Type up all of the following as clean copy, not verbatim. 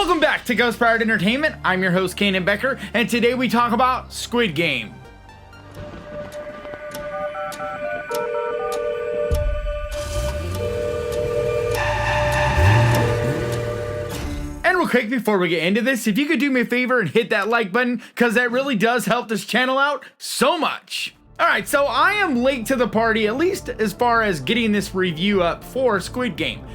Welcome back to Ghost Powered Entertainment. I'm your host, Kanan Becker, and today we talk about Squid Game. And real quick before we get into this, if you could do me a favor and hit that like button, because that really does help this channel out so much. Alright, so I am late to the party, at least as far as getting this review up for Squid Game.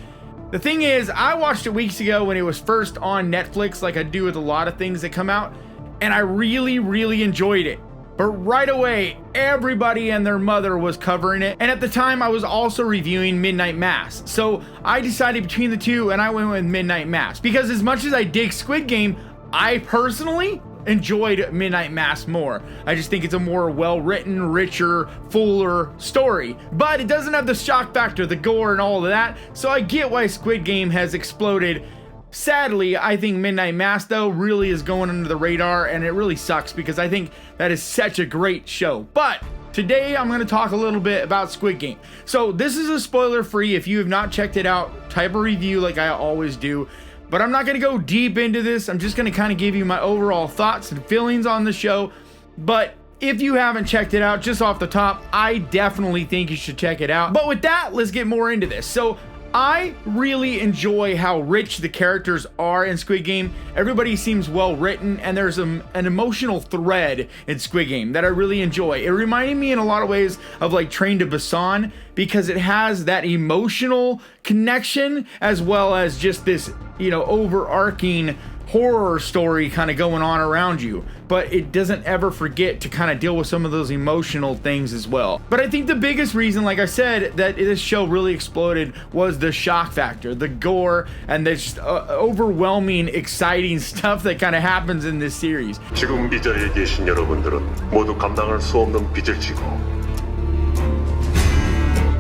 The thing is, I watched it weeks ago when it was first on Netflix, like I do with a lot of things that come out, and I really enjoyed it. But right away, everybody and their mother was covering it, and at the time I was also reviewing Midnight Mass. So I decided between the two, and I went with Midnight Mass. Because as much as I dig Squid Game, I personally enjoyed Midnight Mass more. I just think it's a more well-written, richer, fuller story. But it doesn't have the shock factor, the gore and all of that, so I get why Squid Game has exploded. Sadly, I think Midnight Mass though really is going under the radar, and it really sucks because I think that is such a great show. But today I'm going to talk a little bit about Squid Game. So this is a spoiler-free, if you have not checked it out, type of review like I always do. But I'm not going to go deep into this. I'm just going to kind of give you my overall thoughts and feelings on the show. But if you haven't checked it out, just off the top, I definitely think you should check it out. But with that, let's get more into this. So I really enjoy how rich the characters are in Squid Game. Everybody seems well written, and there's an emotional thread in Squid Game that I really enjoy. It reminded me in a lot of ways of like Train to Busan, because it has that emotional connection as well as just this, you know, overarching horror story kind of going on around you, but it doesn't ever forget to kind of deal with some of those emotional things as well. But I think the biggest reason, like I said, that this show really exploded was the shock factor, the gore, and this overwhelming, exciting stuff that kind of happens in this series. 지금 이 자리에 계신 여러분들은 모두 감당할 수 없는 빚을 지고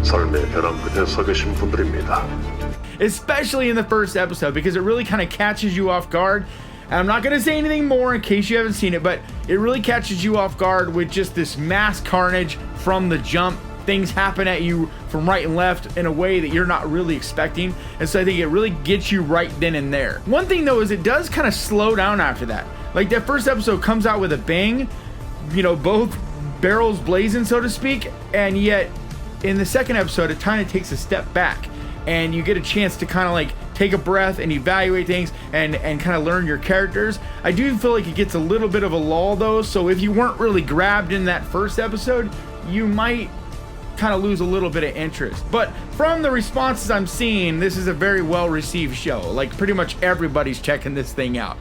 삶의 벼랑 끝에 서 계신 분들입니다. Especially in the first episode, because it really kind of catches you off guard. And I'm not going to say anything more in case you haven't seen it, but it really catches you off guard with just this mass carnage from the jump. Things happen at you from right and left in a way that you're not really expecting. And so I think it really gets you right then and there. One thing though is it does kind of slow down after that. Like that first episode comes out with a bang, you know, both barrels blazing, so to speak. And yet in the second episode, it kind of takes a step back. And you get a chance to kind of like take a breath and evaluate things and kind of learn your characters. I do feel like it gets a little bit of a lull though, so if you weren't really grabbed in that first episode, you might kind of lose a little bit of interest. But from the responses I'm seeing, this is a very well received show. Like pretty much everybody's checking this thing out.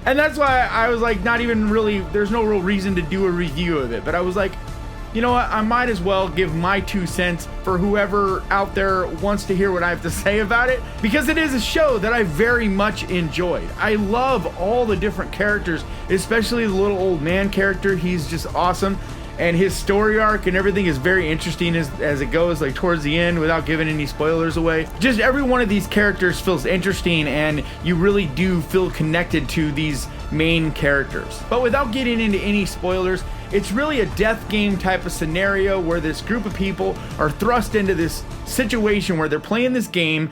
And that's why I was like, not even really, there's no real reason to do a review of it, but I was like, you know what, I might as well give my 2 cents for whoever out there wants to hear what I have to say about it, because it is a show that I very much enjoyed. I love all the different characters, especially the little old man character. He's just awesome, and his story arc and everything is very interesting as it goes, like towards the end, without giving any spoilers away. Just every one of these characters feels interesting, and you really do feel connected to these main characters. But without getting into any spoilers, it's really a death game type of scenario where this group of people are thrust into this situation where they're playing this game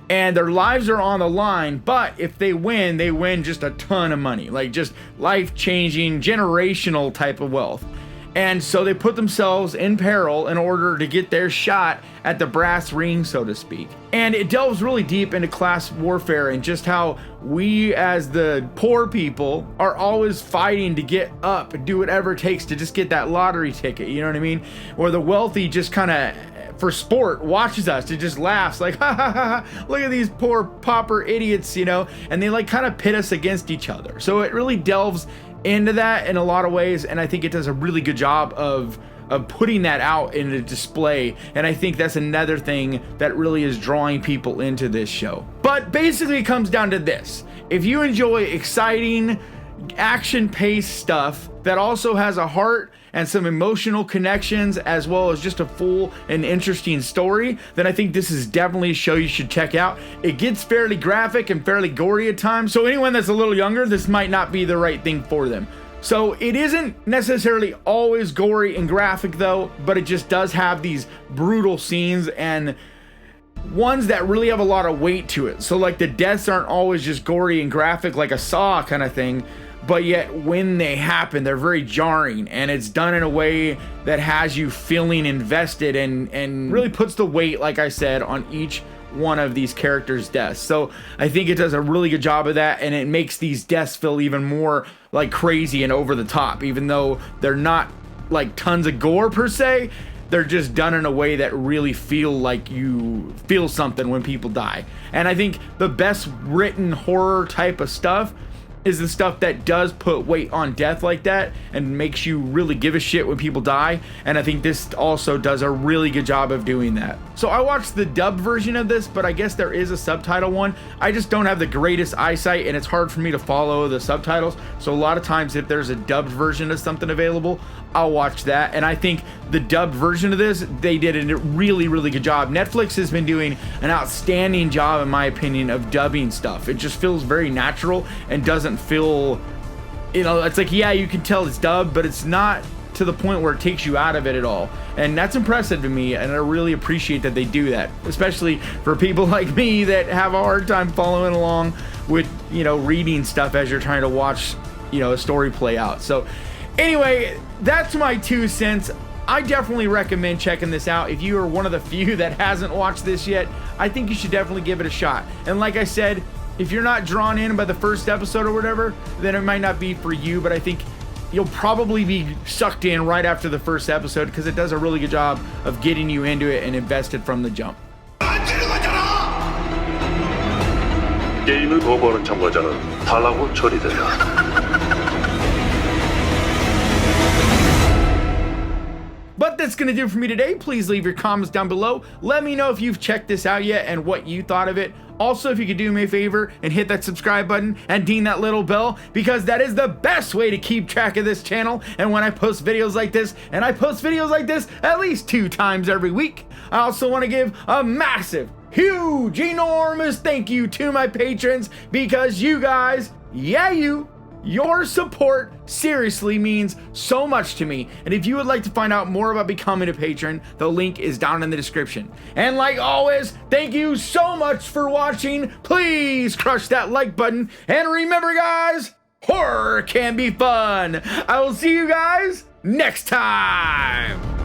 and their lives are on the line, but if they win just a ton of money, like just life-changing, generational type of wealth. And so they put themselves in peril in order to get their shot at the brass ring, so to speak. And it delves really deep into class warfare and just how we as the poor people are always fighting to get up and do whatever it takes to just get that lottery ticket, you know what I mean? Or the wealthy just kind of, for sport, watches us and just laughs like, ha ha ha, look at these poor pauper idiots, you know? And they like kind of pit us against each other. So it really delves into that in a lot of ways, and I think it does a really good job of putting that out in a display, and I think that's another thing that really is drawing people into this show. But basically it comes down to this: if you enjoy exciting action-paced stuff that also has a heart and some emotional connections as well as just a full and interesting story, then I think this is definitely a show you should check out. It gets fairly graphic and fairly gory at times, so anyone that's a little younger, this might not be the right thing for them. So it isn't necessarily always gory and graphic though, but it just does have these brutal scenes, and ones that really have a lot of weight to it. So like the deaths aren't always just gory and graphic like a Saw kind of thing, but yet when they happen, they're very jarring, and it's done in a way that has you feeling invested and really puts the weight, like I said, on each one of these characters' deaths. So I think it does a really good job of that, and it makes these deaths feel even more like crazy and over the top, even though they're not like tons of gore per se. They're just done in a way that really feel like you feel something when people die. And I think the best written horror type of stuff is the stuff that does put weight on death like that and makes you really give a shit when people die. And I think this also does a really good job of doing that. So I watched the dubbed version of this, but I guess there is a subtitle one. I just don't have the greatest eyesight, and it's hard for me to follow the subtitles. So a lot of times if there's a dubbed version of something available, I'll watch that. And I think the dubbed version of this, they did a really, really good job. Netflix has been doing an outstanding job, in my opinion, of dubbing stuff. It just feels very natural and doesn't feel, you know, it's like, yeah, you can tell it's dubbed, but it's not to the point where it takes you out of it at all. And that's impressive to me, and I really appreciate that they do that, especially for people like me that have a hard time following along with, you know, reading stuff as you're trying to watch, you know, a story play out. So anyway, that's my 2 cents. I definitely recommend checking this out. If you are one of the few that hasn't watched this yet, I think you should definitely give it a shot. And like I said, if you're not drawn in by the first episode or whatever, then it might not be for you, but I think you'll probably be sucked in right after the first episode, because it does a really good job of getting you into it and invested from the jump. 게임을 거부하는 참가자는 탈락 처리된다. But that's going to do it for me today. Please leave your comments down below. Let me know if you've checked this out yet and what you thought of it. Also, if you could do me a favor and hit that subscribe button and ding that little bell, because that is the best way to keep track of this channel. And when I post videos like this, and I post videos like this at least 2 times every week, I also want to give a massive, huge, enormous thank you to my patrons, because you guys, yeah, your support seriously means so much to me. And if you would like to find out more about becoming a patron, the link is down in the description. And like always, thank you so much for watching. Please crush that like button. And remember, guys, horror can be fun. I will see you guys next time.